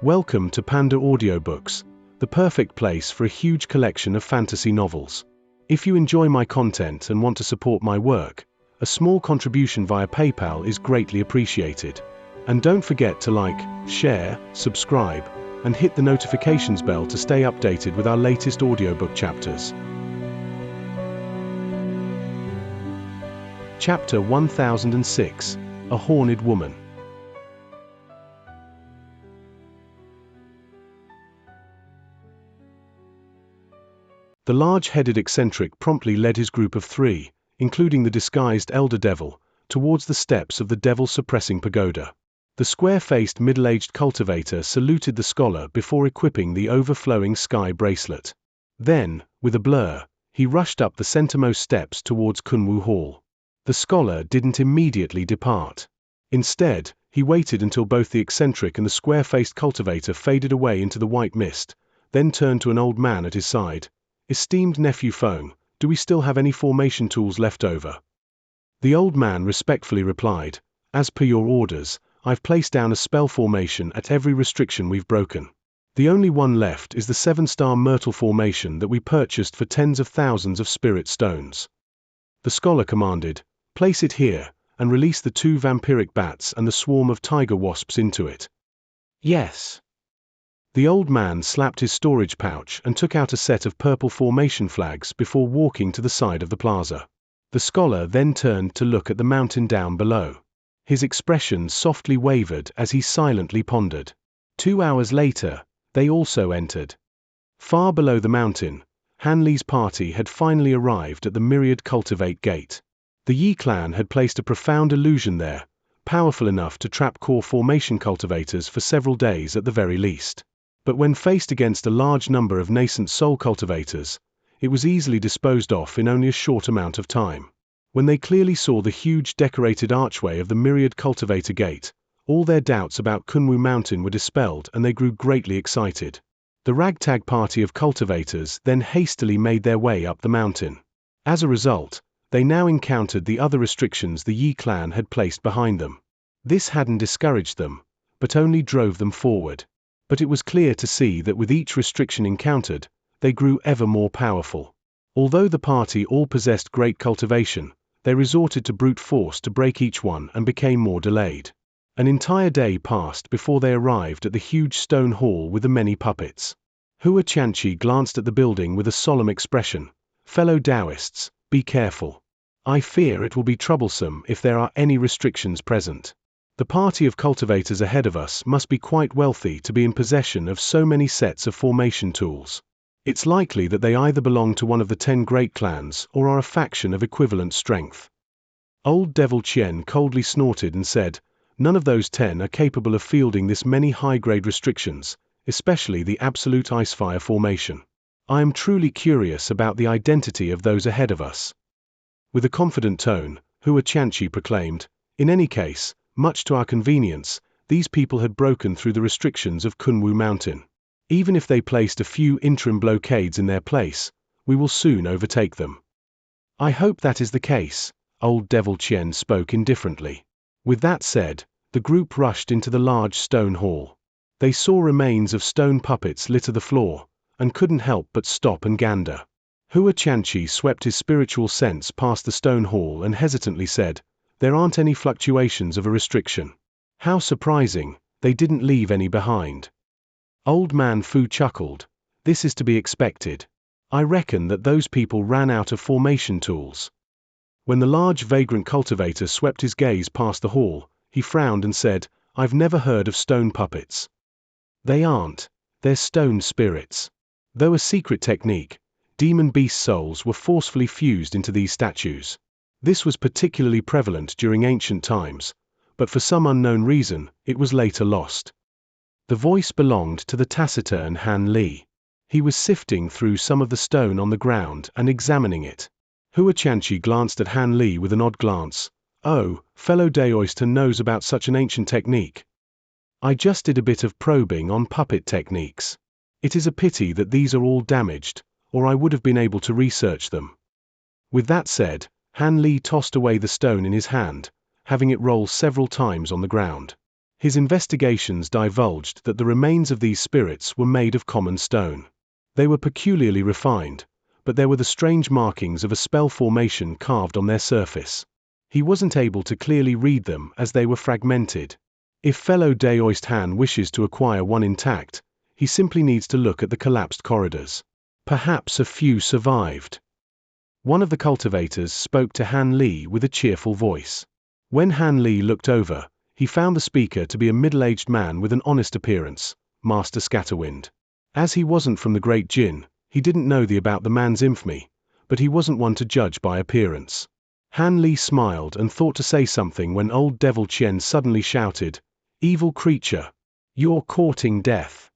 Welcome to PandaAudioBooks, the perfect place for a huge collection of fantasy novels. If you enjoy my content and want to support my work, a small contribution via PayPal is greatly appreciated. And don't forget to like, share, subscribe, and hit the notifications bell to stay updated with our latest audiobook chapters. Chapter 1006, A Horned Woman. The large-headed eccentric promptly led his group of three, including the disguised elder devil, towards the steps of the devil-suppressing pagoda. The square-faced middle-aged cultivator saluted the scholar before equipping the overflowing sky bracelet. Then, with a blur, he rushed up the centermost steps towards Kunwu Hall. The scholar didn't immediately depart. Instead, he waited until both the eccentric and the square-faced cultivator faded away into the white mist, then turned to an old man at his side. "Esteemed nephew Feng, do we still have any formation tools left over?" The old man respectfully replied, "As per your orders, I've placed down a spell formation at every restriction we've broken. The only one left is the 7-star Myrtle formation that we purchased for tens of thousands of spirit stones." The scholar commanded, "Place it here, and release the 2 vampiric bats and the swarm of tiger wasps into it." "Yes." The old man slapped his storage pouch and took out a set of purple formation flags before walking to the side of the plaza. The scholar then turned to look at the mountain down below. His expression softly wavered as he silently pondered. 2 hours later, they also entered. Far below the mountain, Han Li's party had finally arrived at the Myriad Cultivate Gate. The Yi clan had placed a profound illusion there, powerful enough to trap core formation cultivators for several days at the very least. But when faced against a large number of nascent soul cultivators, it was easily disposed of in only a short amount of time. When they clearly saw the huge decorated archway of the Myriad Cultivator Gate, all their doubts about Kunwu Mountain were dispelled and they grew greatly excited. The ragtag party of cultivators then hastily made their way up the mountain. As a result, they now encountered the other restrictions the Yi clan had placed behind them. This hadn't discouraged them, but only drove them forward. But it was clear to see that with each restriction encountered, they grew ever more powerful. Although the party all possessed great cultivation, they resorted to brute force to break each one and became more delayed. An entire day passed before they arrived at the huge stone hall with the many puppets. Xianxia glanced at the building with a solemn expression. "Fellow Taoists, be careful. I fear it will be troublesome if there are any restrictions present. The party of cultivators ahead of us must be quite wealthy to be in possession of so many sets of formation tools. It's likely that they either belong to one of the 10 great clans or are a faction of equivalent strength." Old Devil Qian coldly snorted and said, "None of those 10 are capable of fielding this many high-grade restrictions, especially the absolute Icefire formation. I am truly curious about the identity of those ahead of us." With a confident tone, Xianxia proclaimed, "In any case, much to our convenience, these people had broken through the restrictions of Kunwu Mountain. Even if they placed a few interim blockades in their place, we will soon overtake them." "I hope that is the case," Old Devil Qian spoke indifferently. With that said, the group rushed into the large stone hall. They saw remains of stone puppets litter the floor, and couldn't help but stop and gander. Xianxia swept his spiritual sense past the stone hall and hesitantly said, "There aren't any fluctuations of a restriction. How surprising, they didn't leave any behind." Old Man Fu chuckled. "This is to be expected. I reckon that those people ran out of formation tools." When the large vagrant cultivator swept his gaze past the hall, he frowned and said, "I've never heard of stone puppets." "They aren't, they're stone spirits. Though a secret technique, demon beast souls were forcefully fused into these statues. This was particularly prevalent during ancient times, but for some unknown reason, it was later lost." The voice belonged to the taciturn Han Li. He was sifting through some of the stone on the ground and examining it. Xianxia glanced at Han Li with an odd glance. "Oh, fellow Daoister knows about such an ancient technique. I just did a bit of probing on puppet techniques. It is a pity that these are all damaged, or I would have been able to research them." With that said, Han Li tossed away the stone in his hand, having it roll several times on the ground. His investigations divulged that the remains of these spirits were made of common stone. They were peculiarly refined, but there were the strange markings of a spell formation carved on their surface. He wasn't able to clearly read them as they were fragmented. If fellow Daoist Han wishes to acquire one intact, he simply needs to look at the collapsed corridors. Perhaps a few survived. One of the cultivators spoke to Han Li with a cheerful voice. When Han Li looked over, he found the speaker to be a middle-aged man with an honest appearance, Master Scatterwind. As he wasn't from the Great Jin, he didn't know about the man's infamy, but he wasn't one to judge by appearance. Han Li smiled and thought to say something when old Devil Qian suddenly shouted, "Evil creature! You're courting death."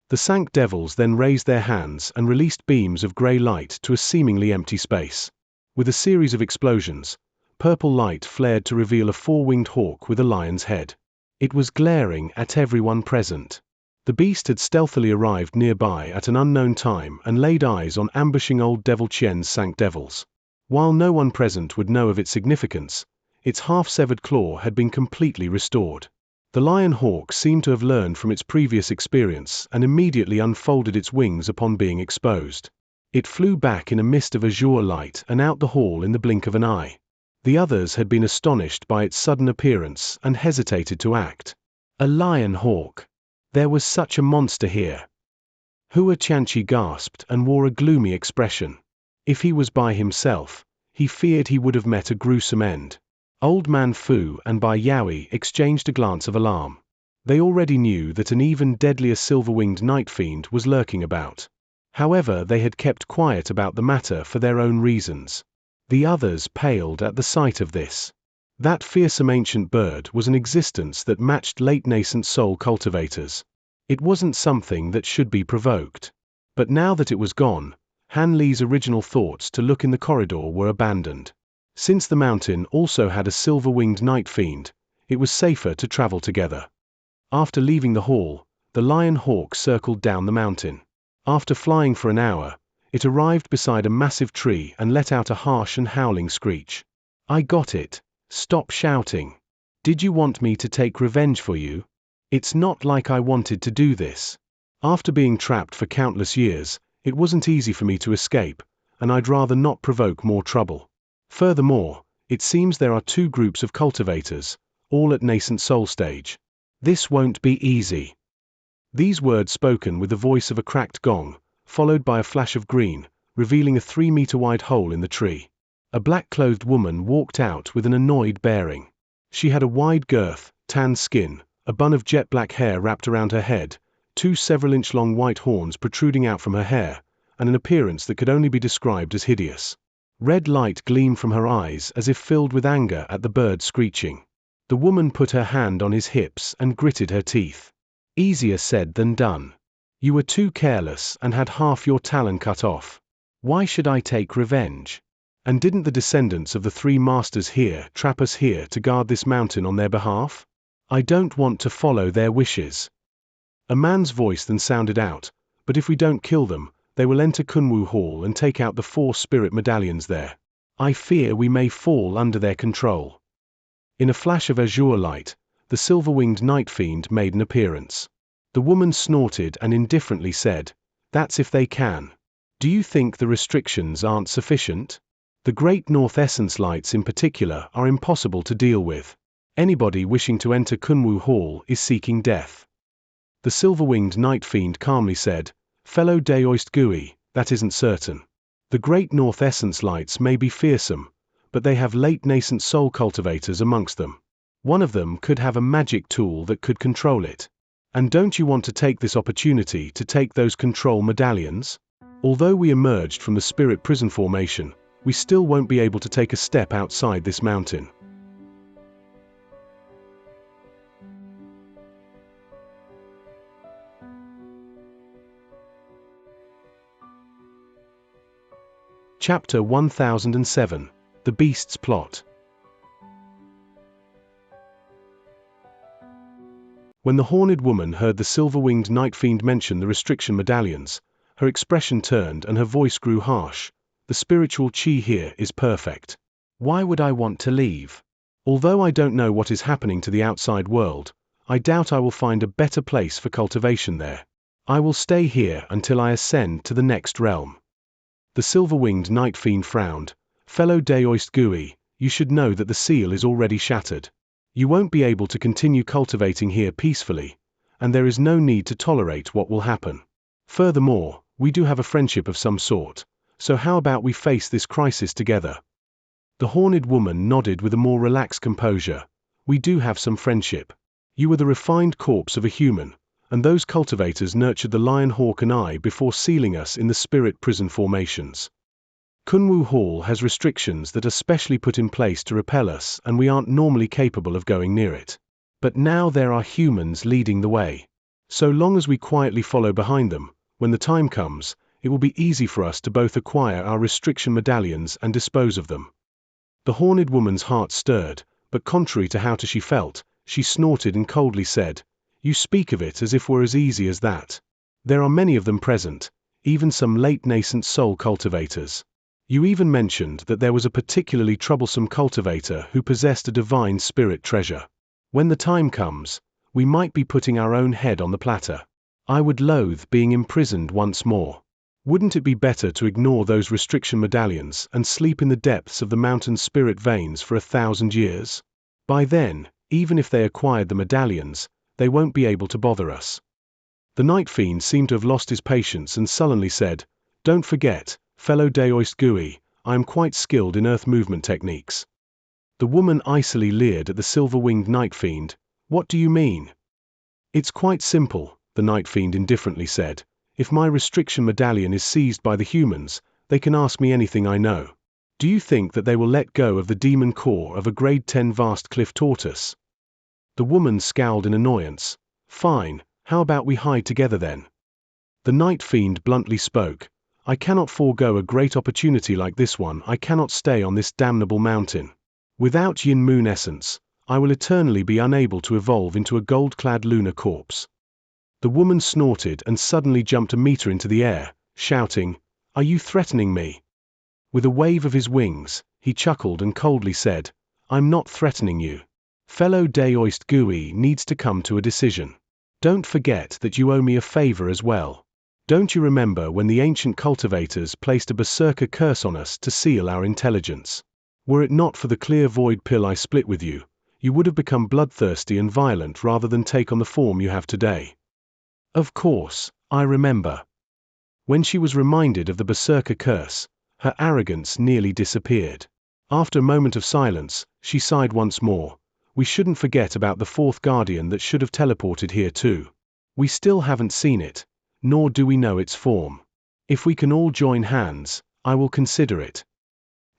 The Sank Devils then raised their hands and released beams of grey light to a seemingly empty space. With a series of explosions, purple light flared to reveal a four-winged hawk with a lion's head. It was glaring at everyone present. The beast had stealthily arrived nearby at an unknown time and laid eyes on ambushing old Devil Qian's Sank Devils. While no one present would know of its significance, its half-severed claw had been completely restored. The lion hawk seemed to have learned from its previous experience and immediately unfolded its wings upon being exposed. It flew back in a mist of azure light and out the hall in the blink of an eye. The others had been astonished by its sudden appearance and hesitated to act. A lion hawk! There was such a monster here. Hua Qianqi gasped and wore a gloomy expression. If he was by himself, he feared he would have met a gruesome end. Old Man Fu and Bai Yaoi exchanged a glance of alarm. They already knew that an even deadlier silver-winged night fiend was lurking about. However, they had kept quiet about the matter for their own reasons. The others paled at the sight of this. That fearsome ancient bird was an existence that matched late nascent soul cultivators. It wasn't something that should be provoked. But now that it was gone, Han Li's original thoughts to look in the corridor were abandoned. Since the mountain also had a silver-winged night fiend, it was safer to travel together. After leaving the hall, the lion hawk circled down the mountain. After flying for an hour, it arrived beside a massive tree and let out a harsh and howling screech. "I got it. Stop shouting. Did you want me to take revenge for you? It's not like I wanted to do this. After being trapped for countless years, it wasn't easy for me to escape, and I'd rather not provoke more trouble. Furthermore, it seems there are two groups of cultivators, all at nascent soul stage. This won't be easy." These words spoken with the voice of a cracked gong, followed by a flash of green, revealing a 3-meter-wide hole in the tree. A black-clothed woman walked out with an annoyed bearing. She had a wide girth, tan skin, a bun of jet-black hair wrapped around her head, 2 several-inch-long white horns protruding out from her hair, and an appearance that could only be described as hideous. Red light gleamed from her eyes as if filled with anger at the bird screeching. The woman put her hand on his hips and gritted her teeth. "Easier said than done. You were too careless and had half your talon cut off. Why should I take revenge? And didn't the descendants of the 3 masters here trap us here to guard this mountain on their behalf? I don't want to follow their wishes." A man's voice then sounded out, "But if we don't kill them, they will enter Kunwu Hall and take out the 4 spirit medallions there. I fear we may fall under their control." In a flash of azure light, the silver-winged night fiend made an appearance. The woman snorted and indifferently said, "That's if they can. Do you think the restrictions aren't sufficient? The Great North Essence Lights in particular are impossible to deal with. Anybody wishing to enter Kunwu Hall is seeking death." The silver-winged night fiend calmly said, "Fellow Daoist Gui, that isn't certain. The Great North Essence Lights may be fearsome, but they have late nascent soul cultivators amongst them. One of them could have a magic tool that could control it. And don't you want to take this opportunity to take those control medallions? Although we emerged from the spirit prison formation, we still won't be able to take a step outside this mountain." Chapter 1007, The Beast's Plot. When the horned woman heard the silver-winged night fiend mention the restriction medallions, her expression turned and her voice grew harsh. "The spiritual chi here is perfect. Why would I want to leave? Although I don't know what is happening to the outside world, I doubt I will find a better place for cultivation there. I will stay here until I ascend to the next realm." The silver-winged night fiend frowned. "Fellow Daoist Gui, you should know that the seal is already shattered. You won't be able to continue cultivating here peacefully, and there is no need to tolerate what will happen. Furthermore, we do have a friendship of some sort, so how about we face this crisis together?" The horned woman nodded with a more relaxed composure. "We do have some friendship. You were the refined corpse of a human, and those cultivators nurtured the lion, hawk and I before sealing us in the spirit prison formations. Kunwu Hall has restrictions that are specially put in place to repel us, and we aren't normally capable of going near it. But now there are humans leading the way. So long as we quietly follow behind them, when the time comes, it will be easy for us to both acquire our restriction medallions and dispose of them." The horned woman's heart stirred, but contrary to how she felt, she snorted and coldly said, "You speak of it as if it were as easy as that. There are many of them present, even some late nascent soul cultivators. You even mentioned that there was a particularly troublesome cultivator who possessed a divine spirit treasure. When the time comes, we might be putting our own head on the platter. I would loathe being imprisoned once more. Wouldn't it be better to ignore those restriction medallions and sleep in the depths of the mountain spirit veins for 1,000 years? By then, even if they acquired the medallions, they won't be able to bother us." The night fiend seemed to have lost his patience and sullenly said, "Don't forget, fellow Daoist Gui, I am quite skilled in earth movement techniques." The woman icily leered at the silver-winged night fiend. "What do you mean?" "It's quite simple," the night fiend indifferently said. "If my restriction medallion is seized by the humans, they can ask me anything I know. Do you think that they will let go of the demon core of a grade 10 vast cliff tortoise?" The woman scowled in annoyance. "Fine, how about we hide together then?" The night fiend bluntly spoke. "I cannot forego a great opportunity like this one. I cannot stay on this damnable mountain. Without Yin Moon essence, I will eternally be unable to evolve into a gold-clad lunar corpse." The woman snorted and suddenly jumped a meter into the air, shouting, "Are you threatening me?" With a wave of his wings, he chuckled and coldly said, "I'm not threatening you. Fellow Daoist Gui needs to come to a decision. Don't forget that you owe me a favor as well. Don't you remember when the ancient cultivators placed a berserker curse on us to seal our intelligence? Were it not for the clear void pill I split with you, you would have become bloodthirsty and violent rather than take on the form you have today." "Of course, I remember." When she was reminded of the berserker curse, her arrogance nearly disappeared. After a moment of silence, she sighed once more. "We shouldn't forget about the fourth guardian that should have teleported here too. We still haven't seen it, nor do we know its form. If we can all join hands, I will consider it."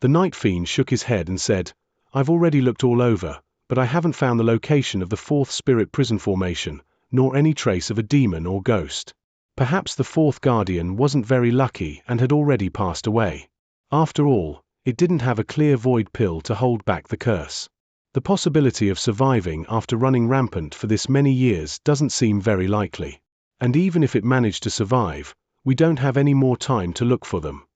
The night fiend shook his head and said, "I've already looked all over, but I haven't found the location of the fourth spirit prison formation, nor any trace of a demon or ghost. Perhaps the fourth guardian wasn't very lucky and had already passed away. After all, it didn't have a clear void pill to hold back the curse. The possibility of surviving after running rampant for this many years doesn't seem very likely. And even if it managed to survive, we don't have any more time to look for them."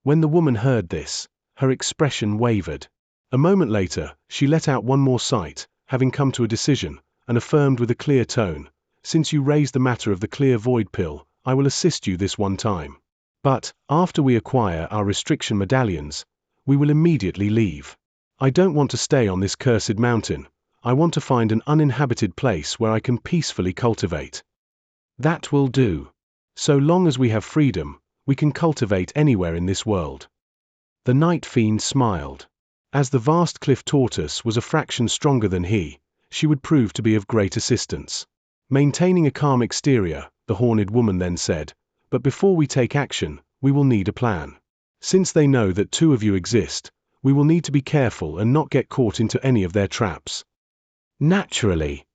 When the woman heard this, her expression wavered. A moment later, she let out one more sigh, having come to a decision, and affirmed with a clear tone, "Since you raised the matter of the clear void pill, I will assist you this one time. But, after we acquire our restriction medallions, we will immediately leave. I don't want to stay on this cursed mountain. I want to find an uninhabited place where I can peacefully cultivate." "That will do. So long as we have freedom, we can cultivate anywhere in this world." The night fiend smiled. As the vast cliff tortoise was a fraction stronger than he, she would prove to be of great assistance. Maintaining a calm exterior, the horned woman then said, "But before we take action, we will need a plan. Since they know that two of you exist, we will need to be careful and not get caught into any of their traps." "Naturally."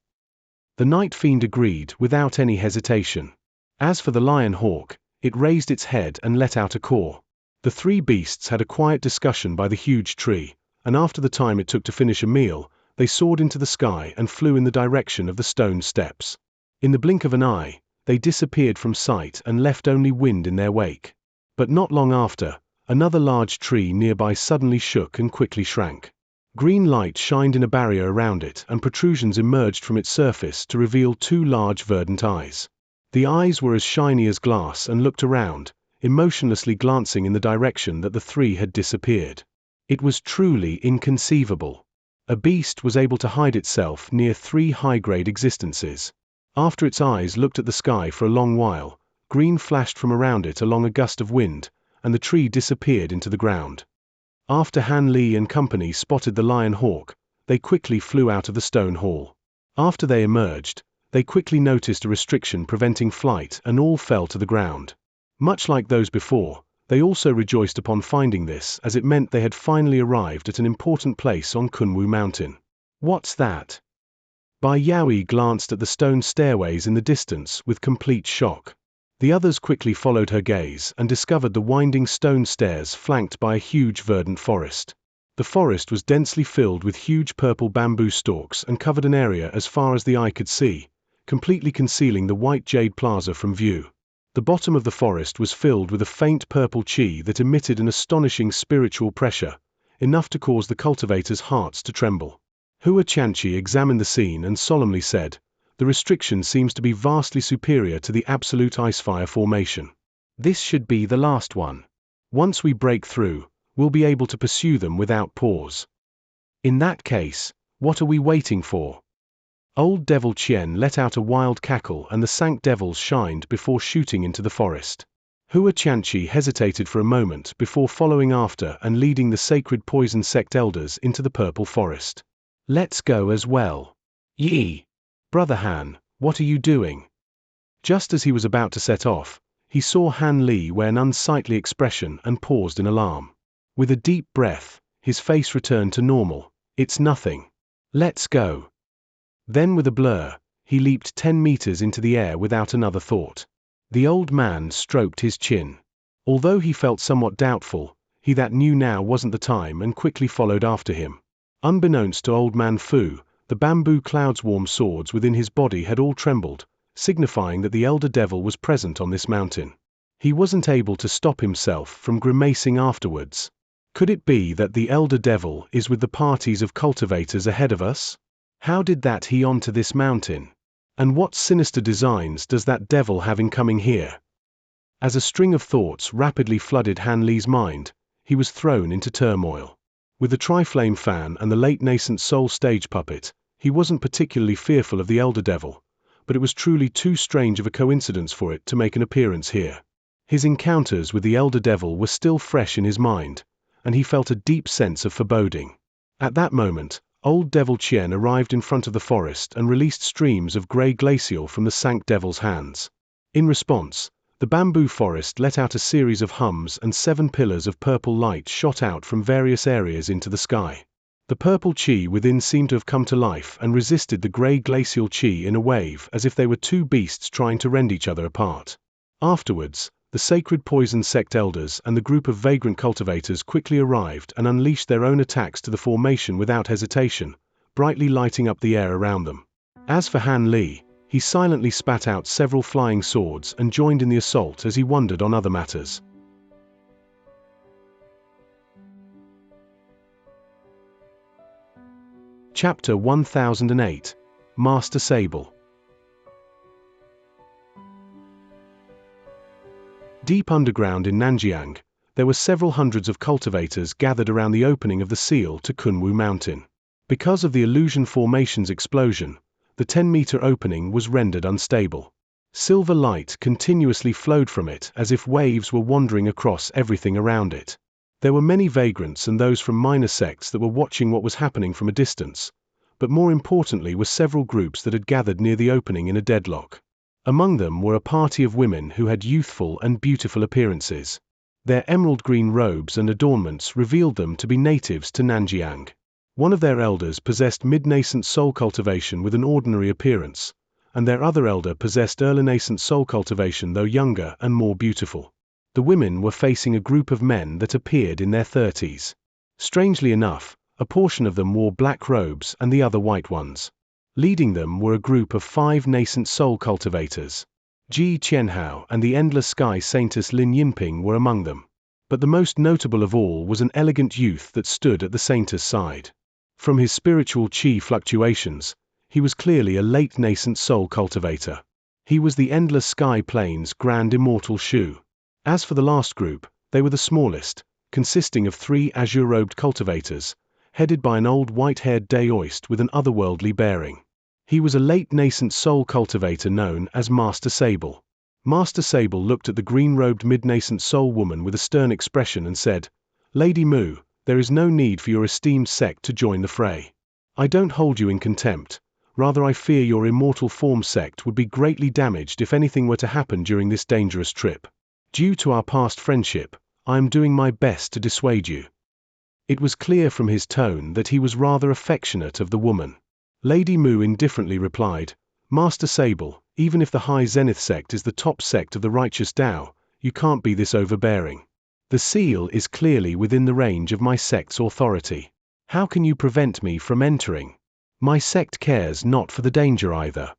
The night fiend agreed without any hesitation. As for the lion hawk, it raised its head and let out a caw. The three beasts had a quiet discussion by the huge tree, and after the time it took to finish a meal, they soared into the sky and flew in the direction of the stone steps. In the blink of an eye, they disappeared from sight and left only wind in their wake. But not long after, another large tree nearby suddenly shook and quickly shrank. Green light shined in a barrier around it, and protrusions emerged from its surface to reveal two large verdant eyes. The eyes were as shiny as glass and looked around, emotionlessly glancing in the direction that the three had disappeared. It was truly inconceivable. A beast was able to hide itself near three high-grade existences. After its eyes looked at the sky for a long while, green flashed from around it along a gust of wind, and the tree disappeared into the ground. After Han Li and company spotted the lion hawk, they quickly flew out of the stone hall. After they emerged, they quickly noticed a restriction preventing flight, and all fell to the ground. Much like those before, they also rejoiced upon finding this, as it meant they had finally arrived at an important place on Kunwu Mountain. What's that? Bai Yaoi glanced at the stone stairways in the distance with complete shock. The others quickly followed her gaze and discovered the winding stone stairs flanked by a huge verdant forest. The forest was densely filled with huge purple bamboo stalks and covered an area as far as the eye could see, completely concealing the white jade plaza from view. The bottom of the forest was filled with a faint purple qi that emitted an astonishing spiritual pressure, enough to cause the cultivators' hearts to tremble. Xianxia examined the scene and solemnly said, "The restriction seems to be vastly superior to the absolute icefire formation. This should be the last one. Once we break through, we'll be able to pursue them without pause. In that case, what are we waiting for?" Old Devil Qian let out a wild cackle, and the Sanct Devils shined before shooting into the forest. Xianxia hesitated for a moment before following after and leading the sacred poison sect elders into the purple forest. "Let's go as well." "Yi! Brother Han, what are you doing?" Just as he was about to set off, he saw Han Li wear an unsightly expression and paused in alarm. With a deep breath, his face returned to normal. "It's nothing. Let's go." Then with a blur, he leaped 10 meters into the air without another thought. The old man stroked his chin. Although he felt somewhat doubtful, he that knew now wasn't the time and quickly followed after him. Unbeknownst to Old Man Fu, the bamboo cloud's warm swords within his body had all trembled, signifying that the elder devil was present on this mountain. He wasn't able to stop himself from grimacing afterwards. Could it be that the elder devil is with the parties of cultivators ahead of us? How did that he onto this mountain? And what sinister designs does that devil have in coming here? As a string of thoughts rapidly flooded Han Li's mind, he was thrown into turmoil. With the Triflame fan and the late nascent soul stage puppet, he wasn't particularly fearful of the elder devil, but it was truly too strange of a coincidence for it to make an appearance here. His encounters with the elder devil were still fresh in his mind, and he felt a deep sense of foreboding. At that moment, Old Devil Qian arrived in front of the forest and released streams of grey glacial from the Sanct Devil's hands. In response, the bamboo forest let out a series of hums, and 7 pillars of purple light shot out from various areas into the sky. The purple qi within seemed to have come to life and resisted the grey glacial qi in a wave, as if they were two beasts trying to rend each other apart. Afterwards, the sacred poison sect elders and the group of vagrant cultivators quickly arrived and unleashed their own attacks to the formation without hesitation, brightly lighting up the air around them. As for Han Li, he silently spat out several flying swords and joined in the assault as he wondered on other matters. Chapter 1008 Master Sable. Deep underground in Nanjiang, there were several hundreds of cultivators gathered around the opening of the seal to Kunwu Mountain. Because of the illusion formation's explosion, the 10-meter opening was rendered unstable. Silver light continuously flowed from it as if waves were wandering across everything around it. There were many vagrants and those from minor sects that were watching what was happening from a distance, but more importantly were several groups that had gathered near the opening in a deadlock. Among them were a party of women who had youthful and beautiful appearances. Their emerald green robes and adornments revealed them to be natives to Nanjiang. One of their elders possessed mid-nascent soul cultivation with an ordinary appearance, and their other elder possessed early nascent soul cultivation though younger and more beautiful. The women were facing a group of men that appeared in their 30s. Strangely enough, a portion of them wore black robes and the other white ones. Leading them were a group of 5 nascent soul cultivators. Ji Qianhao and the Endless Sky Saintess Lin Yinping were among them. But the most notable of all was an elegant youth that stood at the saintess' side. From his spiritual chi fluctuations, he was clearly a late nascent soul cultivator. He was the Endless Sky Plane's Grand Immortal Shu. As for the last group, they were the smallest, consisting of 3 azure-robed cultivators, headed by an old white-haired daoist with an otherworldly bearing. He was a late nascent soul cultivator known as Master Sable. Master Sable looked at the green-robed mid-nascent soul woman with a stern expression and said, "Lady Mu, there is no need for your esteemed sect to join the fray. I don't hold you in contempt, rather I fear your immortal form sect would be greatly damaged if anything were to happen during this dangerous trip. Due to our past friendship, I am doing my best to dissuade you." It was clear from his tone that he was rather affectionate of the woman. Lady Mu indifferently replied, "Master Sable, even if the High Zenith sect is the top sect of the righteous Tao, you can't be this overbearing. The seal is clearly within the range of my sect's authority. How can you prevent me from entering? My sect cares not for the danger either."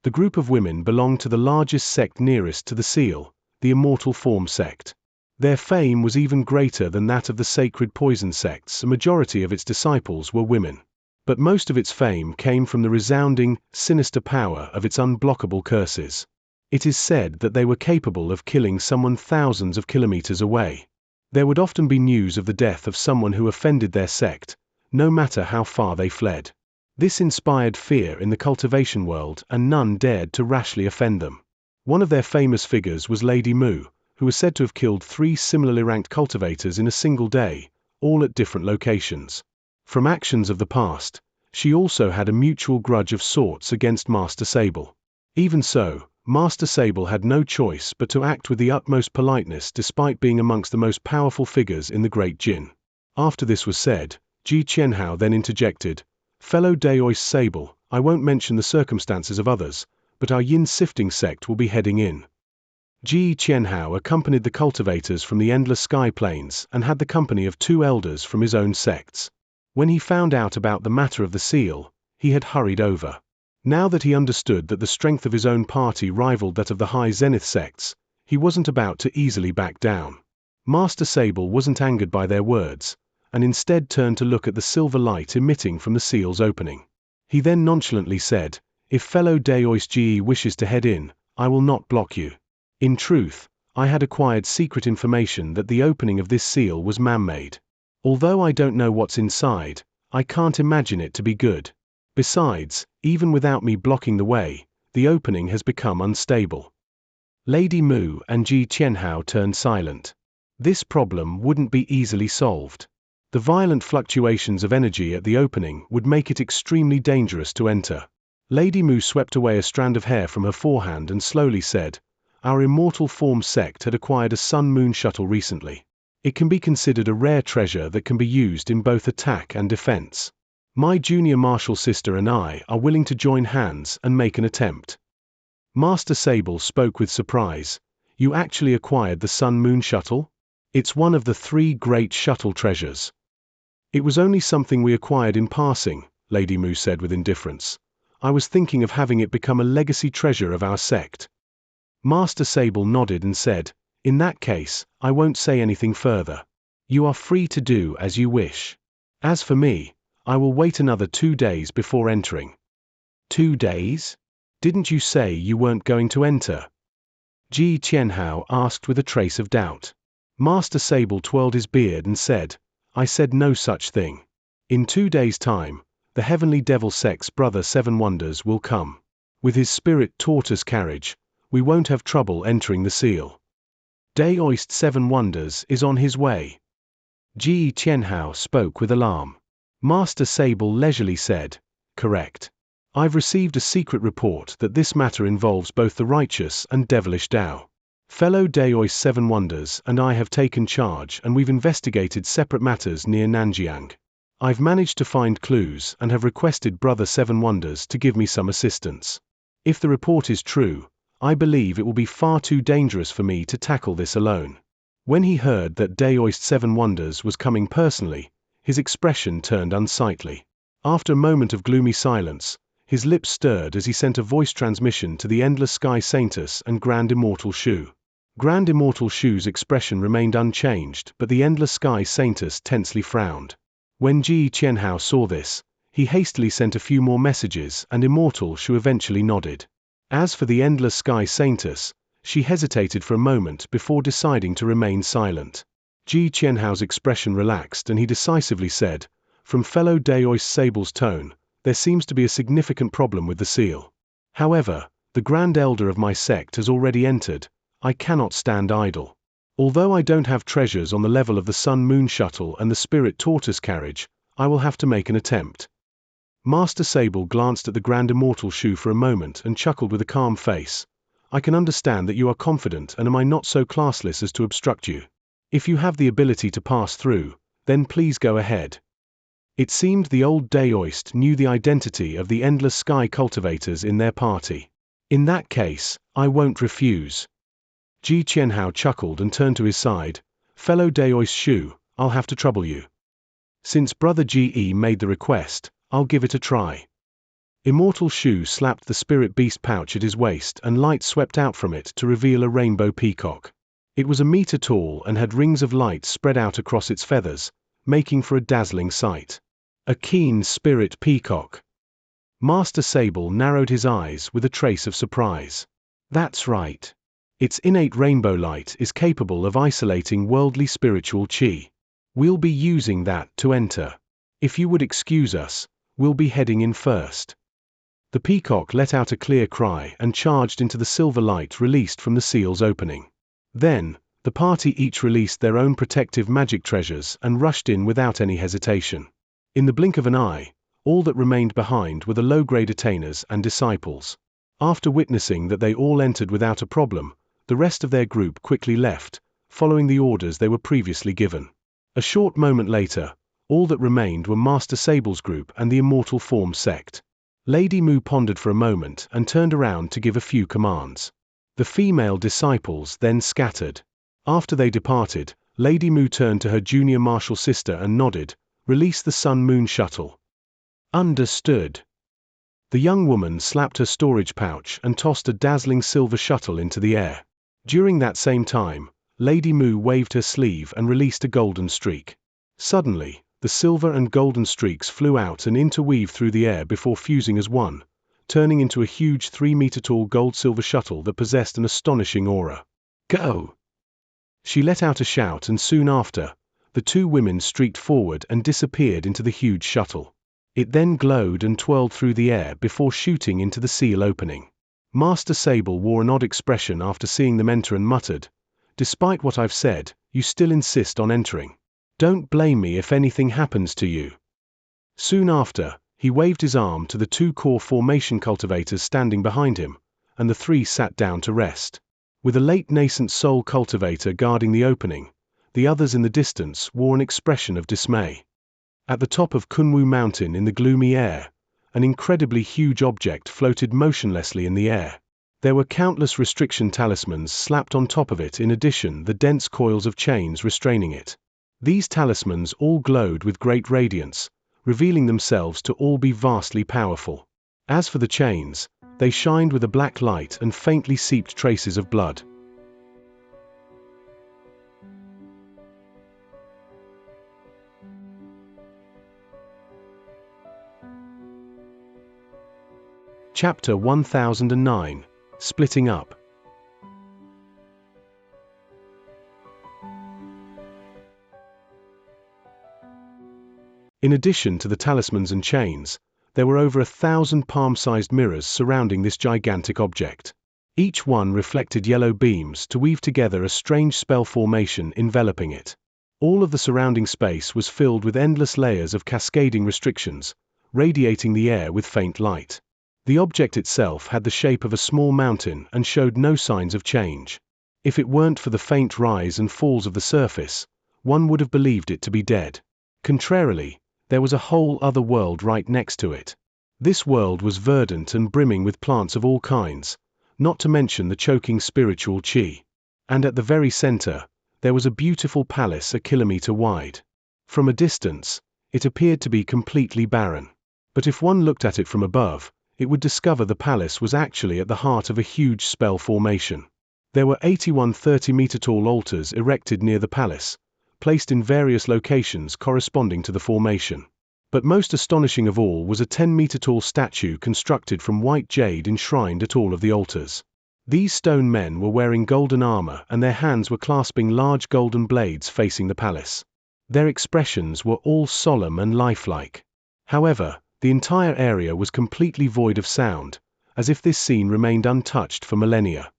The group of women belonged to the largest sect nearest to the seal, the Immortal Form sect. Their fame was even greater than that of the sacred poison sects. A majority of its disciples were women. But most of its fame came from the resounding, sinister power of its unblockable curses. It is said that they were capable of killing someone thousands of kilometers away. There would often be news of the death of someone who offended their sect, no matter how far they fled. This inspired fear in the cultivation world, and none dared to rashly offend them. One of their famous figures was Lady Mu, who was said to have killed 3 similarly ranked cultivators in a single day, all at different locations. From actions of the past, she also had a mutual grudge of sorts against Master Sable. Even so, Master Sable had no choice but to act with the utmost politeness despite being amongst the most powerful figures in the Great Jin. After this was said, Xianxia then interjected, "Fellow daoist Sable, I won't mention the circumstances of others, but our yin sifting sect will be heading in." Xianxia accompanied the cultivators from the Endless Sky Plains and had the company of 2 elders from his own sects. When he found out about the matter of the seal, he had hurried over. Now that he understood that the strength of his own party rivaled that of the High Zenith sects, he wasn't about to easily back down. Master Sable wasn't angered by their words, and instead turned to look at the silver light emitting from the seal's opening. He then nonchalantly said, "If fellow daoist Ge wishes to head in, I will not block you. In truth, I had acquired secret information that the opening of this seal was man-made. Although I don't know what's inside, I can't imagine it to be good. Besides, even without me blocking the way, the opening has become unstable." Lady Mu and Xianxia turned silent. This problem wouldn't be easily solved. The violent fluctuations of energy at the opening would make it extremely dangerous to enter. Lady Mu swept away a strand of hair from her forehand and slowly said, "Our Immortal Form sect had acquired a sun-moon shuttle recently. It can be considered a rare treasure that can be used in both attack and defense. My junior martial sister and I are willing to join hands and make an attempt." Master Sable spoke with surprise. "You actually acquired the sun-moon shuttle? It's one of the 3 great shuttle treasures." "It was only something we acquired in passing," Lady Mu said with indifference. "I was thinking of having it become a legacy treasure of our sect." Master Sable nodded and said, "In that case, I won't say anything further. You are free to do as you wish. As for me, I will wait another 2 days before entering." 2 days? Didn't you say you weren't going to enter? Xianxia asked with a trace of doubt. Master Sable twirled his beard and said, "I said no such thing. In 2 days' time, the Heavenly Devil Sect's brother 7 Wonders will come. With his spirit tortoise carriage, we won't have trouble entering the seal. Daoist 7 Wonders is on his way." Xianxia spoke with alarm. Master Sable leisurely said, "Correct. I've received a secret report that this matter involves both the righteous and devilish Tao. Fellow Daoist 7 Wonders and I have taken charge and we've investigated separate matters near Nanjiang. I've managed to find clues and have requested Brother 7 Wonders to give me some assistance. If the report is true, I believe it will be far too dangerous for me to tackle this alone." When he heard that Daoist 7 Wonders was coming personally, his expression turned unsightly. After a moment of gloomy silence, his lips stirred as he sent a voice transmission to the Endless Sky Saintess and Grand Immortal Shu. Grand Immortal Shu's expression remained unchanged, but the Endless Sky Saintess tensely frowned. When Ji Qianhao saw this, he hastily sent a few more messages, and Immortal Shu eventually nodded. As for the Endless Sky Saintess, she hesitated for a moment before deciding to remain silent. Ji Qianhao's expression relaxed and he decisively said, "From fellow Daoist Sable's tone, there seems to be a significant problem with the seal. However, the Grand Elder of my sect has already entered. I cannot stand idle. Although I don't have treasures on the level of the Sun-Moon Shuttle and the Spirit Tortoise Carriage, I will have to make an attempt." Master Sable glanced at the Grand Immortal Shu for a moment and chuckled with a calm face. "I can understand that you are confident, and am I not so classless as to obstruct you? If you have the ability to pass through, then please go ahead." It seemed the old Daoist knew the identity of the Endless Sky cultivators in their party. "In that case, I won't refuse." Ji Qianhao chuckled and turned to his side. "Fellow Daoist Shu, I'll have to trouble you. Since Brother Ge made the request, I'll give it a try." Immortal Shu slapped the spirit beast pouch at his waist and light swept out from it to reveal a rainbow peacock. It was a meter tall and had rings of light spread out across its feathers, making for a dazzling sight. A keen spirit peacock. Master Sable narrowed his eyes with a trace of surprise. "That's right. Its innate rainbow light is capable of isolating worldly spiritual chi. We'll be using that to enter. If you would excuse us, we'll be heading in first." The peacock let out a clear cry and charged into the silver light released from the seal's opening. Then, the party each released their own protective magic treasures and rushed in without any hesitation. In the blink of an eye, all that remained behind were the low-grade attainers and disciples. After witnessing that they all entered without a problem, the rest of their group quickly left, following the orders they were previously given. A short moment later, all that remained were Master Sable's group and the Immortal Form sect. Lady Mu pondered for a moment and turned around to give a few commands. The female disciples then scattered. After they departed, Lady Mu turned to her junior martial sister and nodded, "Release the Sun-Moon Shuttle." "Understood." The young woman slapped her storage pouch and tossed a dazzling silver shuttle into the air. During that same time, Lady Mu waved her sleeve and released a golden streak. Suddenly, the silver and golden streaks flew out and interweaved through the air before fusing as one, turning into a huge 3-meter-tall gold-silver shuttle that possessed an astonishing aura. "Go!" She let out a shout, and soon after, the two women streaked forward and disappeared into the huge shuttle. It then glowed and twirled through the air before shooting into the seal opening. Master Sable wore an odd expression after seeing them enter and muttered, "Despite what I've said, you still insist on entering. Don't blame me if anything happens to you." Soon after, he waved his arm to the two core formation cultivators standing behind him, and the three sat down to rest. With a late nascent soul cultivator guarding the opening, the others in the distance wore an expression of dismay. At the top of Kunwu Mountain in the gloomy air, an incredibly huge object floated motionlessly in the air. There were countless restriction talismans slapped on top of it, in addition the dense coils of chains restraining it. These talismans all glowed with great radiance, revealing themselves to all be vastly powerful. As for the chains, they shined with a black light and faintly seeped traces of blood. Chapter 1009, Splitting Up. In addition to the talismans and chains, there were over 1,000 palm-sized mirrors surrounding this gigantic object. Each one reflected yellow beams to weave together a strange spell formation enveloping it. All of the surrounding space was filled with endless layers of cascading restrictions, radiating the air with faint light. The object itself had the shape of a small mountain and showed no signs of change. If it weren't for the faint rise and falls of the surface, one would have believed it to be dead. Contrarily, there was a whole other world right next to it. This world was verdant and brimming with plants of all kinds, not to mention the choking spiritual chi. And at the very center, there was a beautiful palace a kilometer wide. From a distance, it appeared to be completely barren. But if one looked at it from above, it would discover the palace was actually at the heart of a huge spell formation. There were 81 30-meter-tall altars erected near the palace, placed in various locations corresponding to the formation. But most astonishing of all was a 10-meter-tall statue constructed from white jade enshrined at all of the altars. These stone men were wearing golden armor and their hands were clasping large golden blades facing the palace. Their expressions were all solemn and lifelike. However, the entire area was completely void of sound, as if this scene remained untouched for millennia.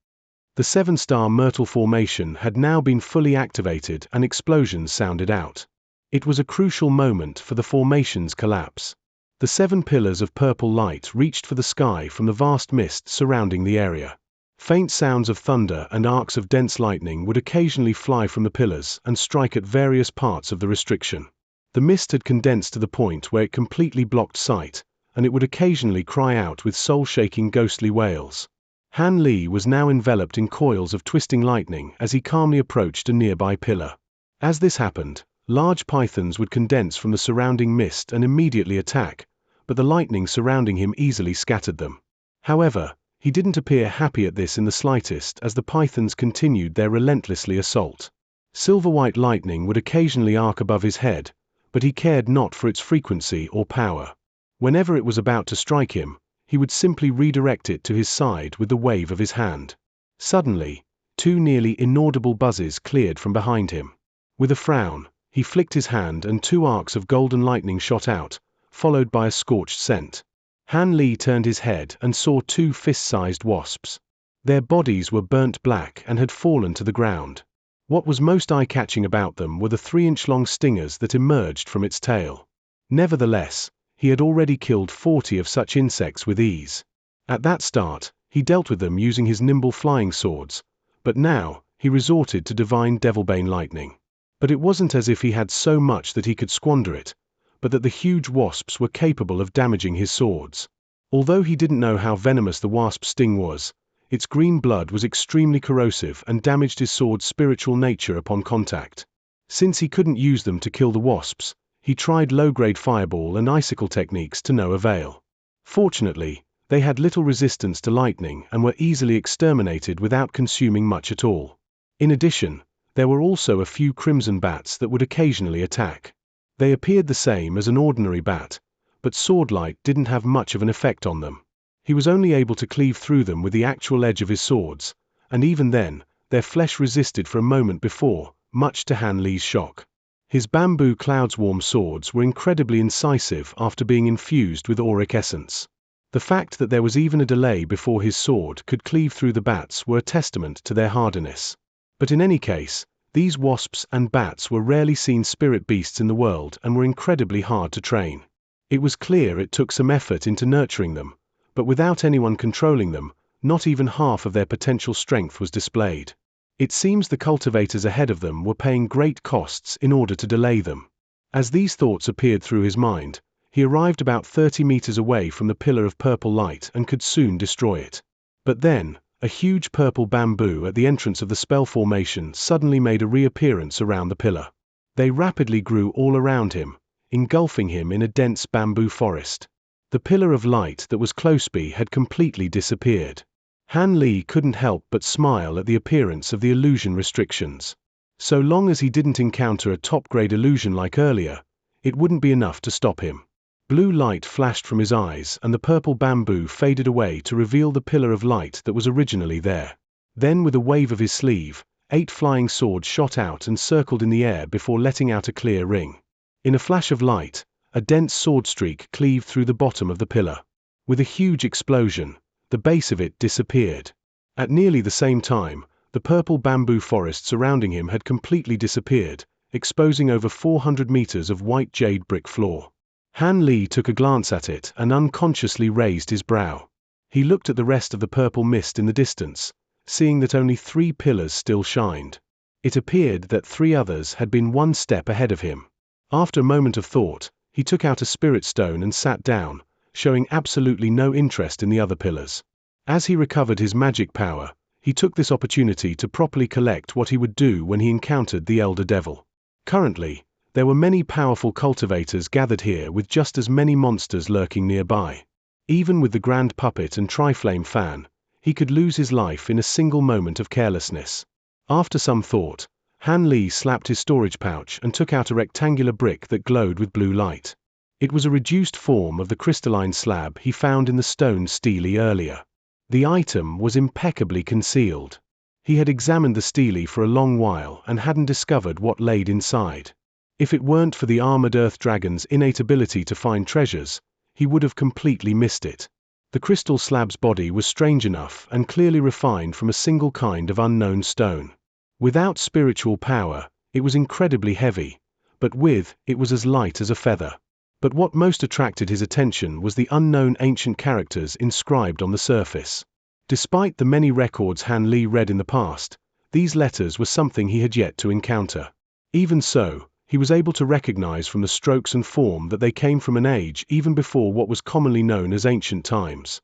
The 7-star Myrtle formation had now been fully activated and explosions sounded out. It was a crucial moment for the formation's collapse. The 7 pillars of purple light reached for the sky from the vast mist surrounding the area. Faint sounds of thunder and arcs of dense lightning would occasionally fly from the pillars and strike at various parts of the restriction. The mist had condensed to the point where it completely blocked sight, and it would occasionally cry out with soul-shaking ghostly wails. Han Li was now enveloped in coils of twisting lightning as he calmly approached a nearby pillar. As this happened, large pythons would condense from the surrounding mist and immediately attack, but the lightning surrounding him easily scattered them. However, he didn't appear happy at this in the slightest as the pythons continued their relentlessly assault. Silver-white lightning would occasionally arc above his head, but he cared not for its frequency or power. Whenever it was about to strike him, he would simply redirect it to his side with the wave of his hand. Suddenly, 2 nearly inaudible buzzes cleared from behind him. With a frown, he flicked his hand and 2 arcs of golden lightning shot out, followed by a scorched scent. Han Li turned his head and saw 2 fist-sized wasps. Their bodies were burnt black and had fallen to the ground. What was most eye-catching about them were the 3-inch-long stingers that emerged from its tail. Nevertheless, he had already killed 40 of such insects with ease. At that start, he dealt with them using his nimble flying swords, but now, he resorted to divine Devilbane lightning. But it wasn't as if he had so much that he could squander it, but that the huge wasps were capable of damaging his swords. Although he didn't know how venomous the wasp's sting was, its green blood was extremely corrosive and damaged his sword's spiritual nature upon contact. Since he couldn't use them to kill the wasps, he tried low-grade fireball and icicle techniques to no avail. Fortunately, they had little resistance to lightning and were easily exterminated without consuming much at all. In addition, there were also a few crimson bats that would occasionally attack. They appeared the same as an ordinary bat, but swordlight didn't have much of an effect on them. He was only able to cleave through them with the actual edge of his swords, and even then, their flesh resisted for a moment before, much to Han Li's shock. His bamboo cloudswarm swords were incredibly incisive after being infused with auric essence. The fact that there was even a delay before his sword could cleave through the bats were a testament to their hardiness. But in any case, these wasps and bats were rarely seen spirit beasts in the world and were incredibly hard to train. It was clear it took some effort into nurturing them, but without anyone controlling them, not even half of their potential strength was displayed. It seems the cultivators ahead of them were paying great costs in order to delay them. As these thoughts appeared through his mind, he arrived about 30 meters away from the pillar of purple light and could soon destroy it. But then, a huge purple bamboo at the entrance of the spell formation suddenly made a reappearance around the pillar. They rapidly grew all around him, engulfing him in a dense bamboo forest. The pillar of light that was close by had completely disappeared. Han Li couldn't help but smile at the appearance of the illusion restrictions. So long as he didn't encounter a top-grade illusion like earlier, it wouldn't be enough to stop him. Blue light flashed from his eyes and the purple bamboo faded away to reveal the pillar of light that was originally there. Then with a wave of his sleeve, 8 flying swords shot out and circled in the air before letting out a clear ring. In a flash of light, a dense sword streak cleaved through the bottom of the pillar. With a huge explosion, the base of it disappeared. At nearly the same time, the purple bamboo forest surrounding him had completely disappeared, exposing over 400 meters of white jade brick floor. Han Li took a glance at it and unconsciously raised his brow. He looked at the rest of the purple mist in the distance, seeing that only 3 pillars still shined. It appeared that 3 others had been one step ahead of him. After a moment of thought, he took out a spirit stone and sat down, showing absolutely no interest in the other pillars. As he recovered his magic power, he took this opportunity to properly collect what he would do when he encountered the Elder Devil. Currently, there were many powerful cultivators gathered here with just as many monsters lurking nearby. Even with the Grand Puppet and Tri-Flame Fan, he could lose his life in a single moment of carelessness. After some thought, Han Li slapped his storage pouch and took out a rectangular brick that glowed with blue light. It was a reduced form of the crystalline slab he found in the stone stele earlier. The item was impeccably concealed. He had examined the stele for a long while and hadn't discovered what laid inside. If it weren't for the armored earth dragon's innate ability to find treasures, he would have completely missed it. The crystal slab's body was strange enough and clearly refined from a single kind of unknown stone. Without spiritual power, it was incredibly heavy, but with it was as light as a feather. But what most attracted his attention was the unknown ancient characters inscribed on the surface. Despite the many records Han Li read in the past, these letters were something he had yet to encounter. Even so, he was able to recognize from the strokes and form that they came from an age even before what was commonly known as ancient times.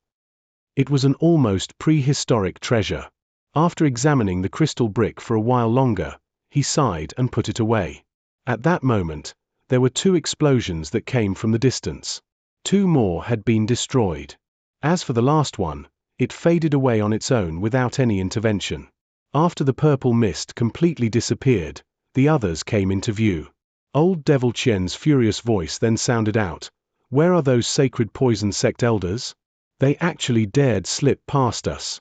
It was an almost prehistoric treasure. After examining the crystal brick for a while longer, he sighed and put it away. At that moment, there were 2 explosions that came from the distance. 2 more had been destroyed. As for the last one, it faded away on its own without any intervention. After the purple mist completely disappeared, the others came into view. Old Devil Qian's furious voice then sounded out, "Where are those sacred poison sect elders? They actually dared slip past us."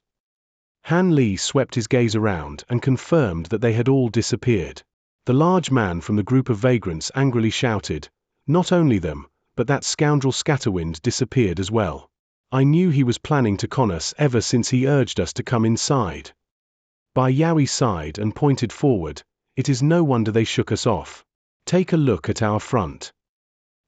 Han Li swept his gaze around and confirmed that they had all disappeared. The large man from the group of vagrants angrily shouted, "Not only them, but that scoundrel Scatterwind disappeared as well. I knew he was planning to con us ever since he urged us to come inside." Bai Yaoi sighed and pointed forward. "It is no wonder they shook us off. Take a look at our front."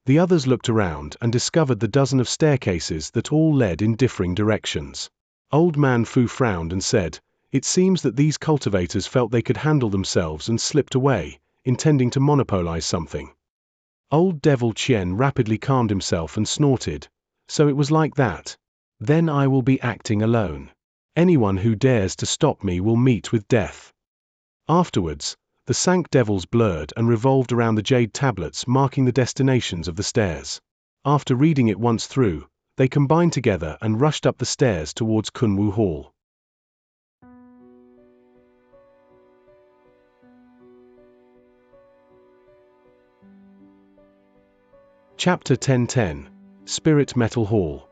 The others looked around and discovered the dozen of staircases that all led in differing directions. Old Man Fu frowned and said, "It seems that these cultivators felt they could handle themselves and slipped away, intending to monopolize something." Old Devil Qian rapidly calmed himself and snorted, "So it was like that. Then I will be acting alone. Anyone who dares to stop me will meet with death." Afterwards, the Sank Devils blurred and revolved around the jade tablets marking the destinations of the stairs. After reading it once through, they combined together and rushed up the stairs towards Kunwu Hall. Chapter 10:10 Spirit Metal Hall.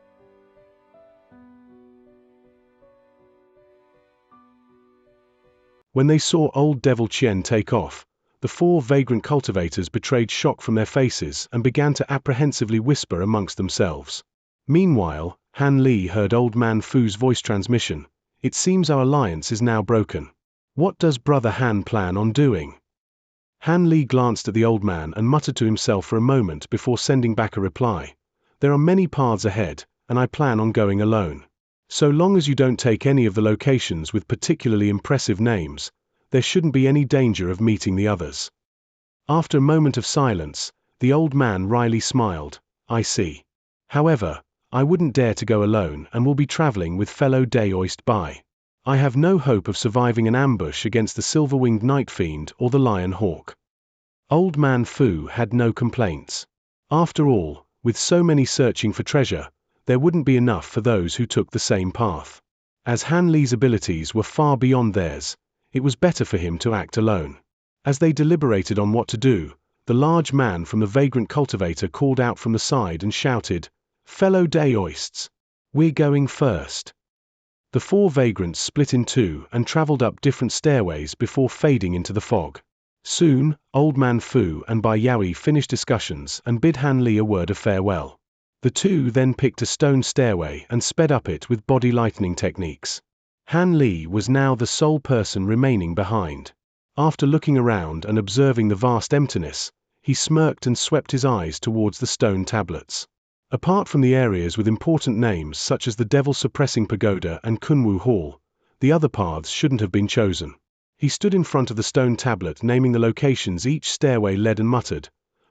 When they saw Old Devil Qian take off, the 4 vagrant cultivators betrayed shock from their faces and began to apprehensively whisper amongst themselves. Meanwhile, Han Li heard Old Man Fu's voice transmission. "It seems our alliance is now broken. What does Brother Han plan on doing?" Han Li glanced at the old man and muttered to himself for a moment before sending back a reply. "There are many paths ahead, and I plan on going alone. So long as you don't take any of the locations with particularly impressive names, there shouldn't be any danger of meeting the others." After a moment of silence, the old man wryly smiled. "I see. However, I wouldn't dare to go alone and will be traveling with fellow Daoist Bai. I have no hope of surviving an ambush against the silver-winged night fiend or the lion hawk." Old Man Fu had no complaints. After all, with so many searching for treasure, there wouldn't be enough for those who took the same path. As Han Li's abilities were far beyond theirs, it was better for him to act alone. As they deliberated on what to do, the large man from the vagrant cultivator called out from the side and shouted, "Fellow Daoists, we're going first." The 4 vagrants split in 2 and traveled up different stairways before fading into the fog. Soon, Old Man Fu and Bai Yaoi finished discussions and bid Han Li a word of farewell. The 2 then picked a stone stairway and sped up it with body lightning techniques. Han Li was now the sole person remaining behind. After looking around and observing the vast emptiness, he smirked and swept his eyes towards the stone tablets. Apart from the areas with important names such as the Devil Suppressing Pagoda and Kunwu Hall, the other paths shouldn't have been chosen. He stood in front of the stone tablet naming the locations each stairway led and muttered,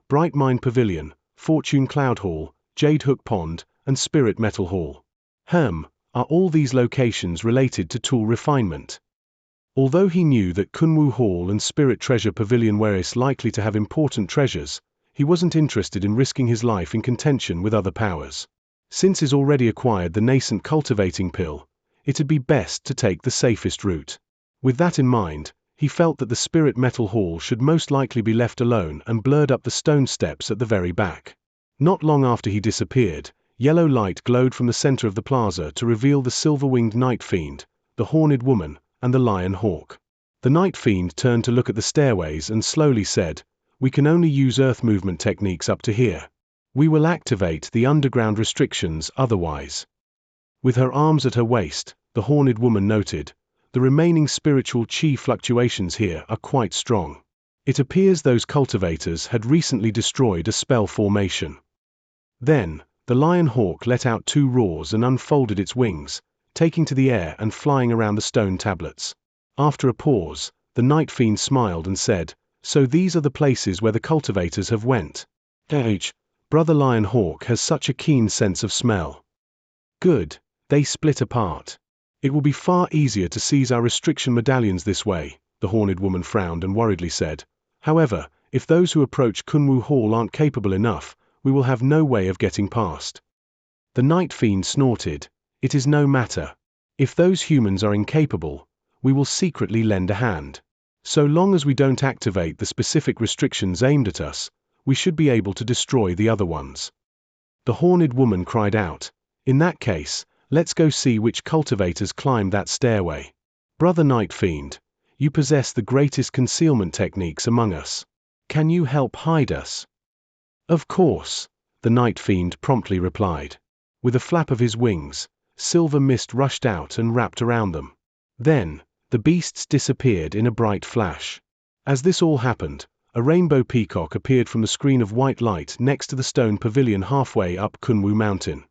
"Bright Mind Pavilion, Fortune Cloud Hall, Jade Hook Pond, and Spirit Metal Hall. Are all these locations related to tool refinement?" Although he knew that Kunwu Hall and Spirit Treasure Pavilion were likely to have important treasures, he wasn't interested in risking his life in contention with other powers. Since he's already acquired the nascent cultivating pill, it'd be best to take the safest route. With that in mind, he felt that the spirit metal hall should most likely be left alone and blurred up the stone steps at the very back. Not long after he disappeared, yellow light glowed from the center of the plaza to reveal the silver-winged night fiend, the horned woman, and the lion hawk. The night fiend turned to look at the stairways and slowly said, "We can only use earth movement techniques up to here. We will activate the underground restrictions otherwise." With her arms at her waist, the horned woman noted, "The remaining spiritual chi fluctuations here are quite strong. It appears those cultivators had recently destroyed a spell formation." Then, the lion hawk let out 2 roars and unfolded its wings, taking to the air and flying around the stone tablets. After a pause, the night fiend smiled and said, "So these are the places where the cultivators have went. Brother Lion Hawk has such a keen sense of smell. Good, they split apart. It will be far easier to seize our restriction medallions this way," the horned woman frowned and worriedly said. "However, if those who approach Kunwu Hall aren't capable enough, we will have no way of getting past." The night fiend snorted, "It is no matter. If those humans are incapable, we will secretly lend a hand. So long as we don't activate the specific restrictions aimed at us, we should be able to destroy the other ones." The horned woman cried out, "In that case, let's go see which cultivators climbed that stairway. Brother Night Fiend, you possess the greatest concealment techniques among us. Can you help hide us?" "Of course," the Night Fiend promptly replied. With a flap of his wings, silver mist rushed out and wrapped around them. Then, the beasts disappeared in a bright flash. As this all happened, a rainbow peacock appeared from the screen of white light next to the stone pavilion halfway up Kunwu Mountain.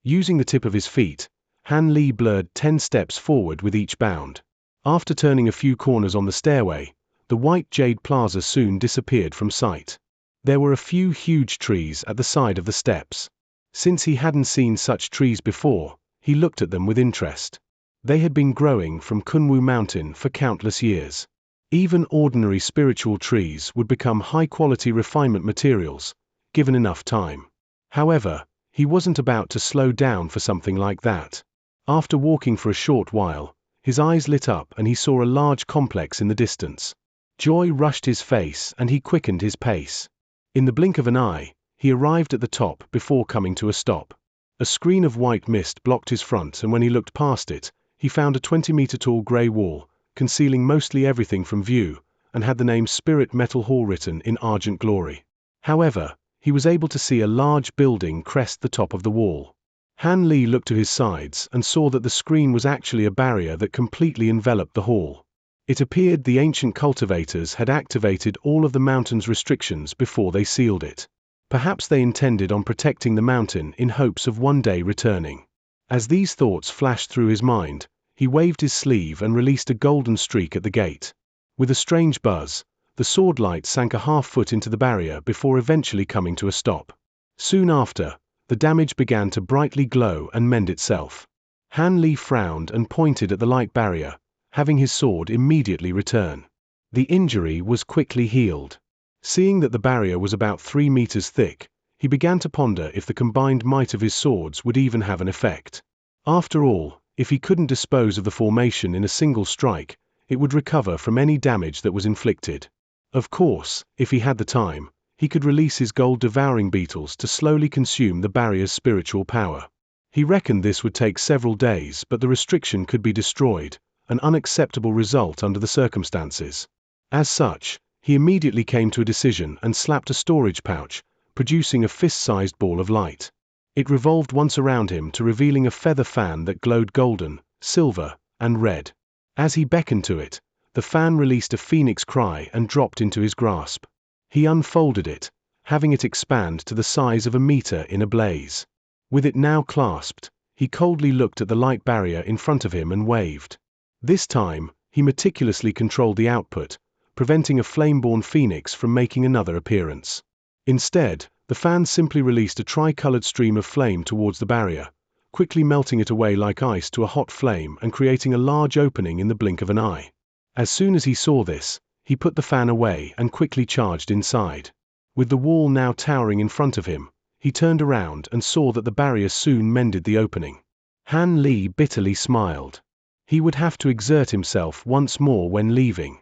Using the tip of his feet, Han Li blurred 10 steps forward with each bound. After turning a few corners on the stairway, the white jade plaza soon disappeared from sight. There were a few huge trees at the side of the steps. Since he hadn't seen such trees before, he looked at them with interest. They had been growing from Kunwu Mountain for countless years. Even ordinary spiritual trees would become high-quality refinement materials, given enough time. However, he wasn't about to slow down for something like that. After walking for a short while, his eyes lit up and he saw a large complex in the distance. Joy rushed his face and he quickened his pace. In the blink of an eye, he arrived at the top before coming to a stop. A screen of white mist blocked his front, and when he looked past it, he found a 20-meter-tall gray wall, concealing mostly everything from view, and had the name Spirit Metal Hall written in argent glory. However, he was able to see a large building crest the top of the wall. Han Li looked to his sides and saw that the screen was actually a barrier that completely enveloped the hall. It appeared the ancient cultivators had activated all of the mountain's restrictions before they sealed it. Perhaps they intended on protecting the mountain in hopes of one day returning. As these thoughts flashed through his mind, he waved his sleeve and released a golden streak at the gate. With a strange buzz, the sword light sank a half-foot into the barrier before eventually coming to a stop. Soon after, the damage began to brightly glow and mend itself. Han Li frowned and pointed at the light barrier, having his sword immediately return. The injury was quickly healed. Seeing that the barrier was about 3 meters thick, he began to ponder if the combined might of his swords would even have an effect. After all, if he couldn't dispose of the formation in a single strike, it would recover from any damage that was inflicted. Of course, if he had the time, he could release his gold-devouring beetles to slowly consume the barrier's spiritual power. He reckoned this would take several days, but the restriction could be destroyed, an unacceptable result under the circumstances. As such, he immediately came to a decision and slapped a storage pouch, producing a fist-sized ball of light. It revolved once around him to revealing a feather fan that glowed golden, silver, and red. As he beckoned to it, the fan released a phoenix cry and dropped into his grasp. He unfolded it, having it expand to the size of a meter in a blaze. With it now clasped, he coldly looked at the light barrier in front of him and waved. This time, he meticulously controlled the output, preventing a flame-born phoenix from making another appearance. Instead, the fan simply released a tri-colored stream of flame towards the barrier, quickly melting it away like ice to a hot flame and creating a large opening in the blink of an eye. As soon as he saw this, he put the fan away and quickly charged inside. With the wall now towering in front of him, he turned around and saw that the barrier soon mended the opening. Han Li bitterly smiled. He would have to exert himself once more when leaving.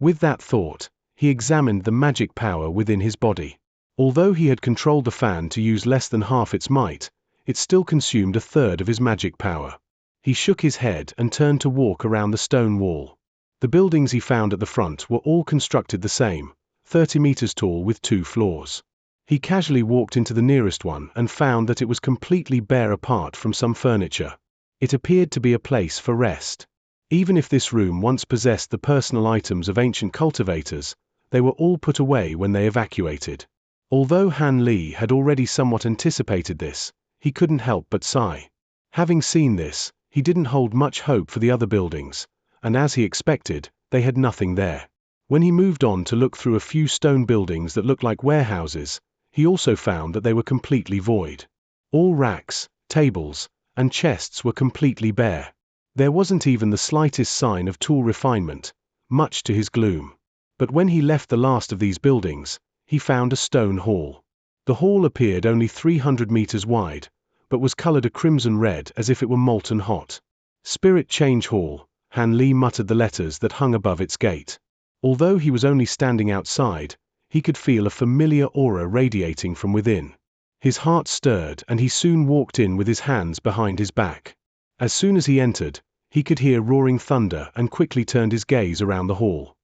With that thought, he examined the magic power within his body. Although he had controlled the fan to use less than half its might, it still consumed a third of his magic power. He shook his head and turned to walk around the stone wall. The buildings he found at the front were all constructed the same, 30 meters tall with 2 floors. He casually walked into the nearest one and found that it was completely bare apart from some furniture. It appeared to be a place for rest. Even if this room once possessed the personal items of ancient cultivators, they were all put away when they evacuated. Although Han Li had already somewhat anticipated this, he couldn't help but sigh. Having seen this, he didn't hold much hope for the other buildings, and as he expected, they had nothing there. When he moved on to look through a few stone buildings that looked like warehouses, he also found that they were completely void. All racks, tables, and chests were completely bare. There wasn't even the slightest sign of tool refinement, much to his gloom. But when he left the last of these buildings, he found a stone hall. The hall appeared only 300 meters wide, but was colored a crimson red as if it were molten hot. Spirit Change Hall, Han Li muttered the letters that hung above its gate. Although he was only standing outside, he could feel a familiar aura radiating from within. His heart stirred and he soon walked in with his hands behind his back. As soon as he entered, he could hear roaring thunder and quickly turned his gaze around the hall.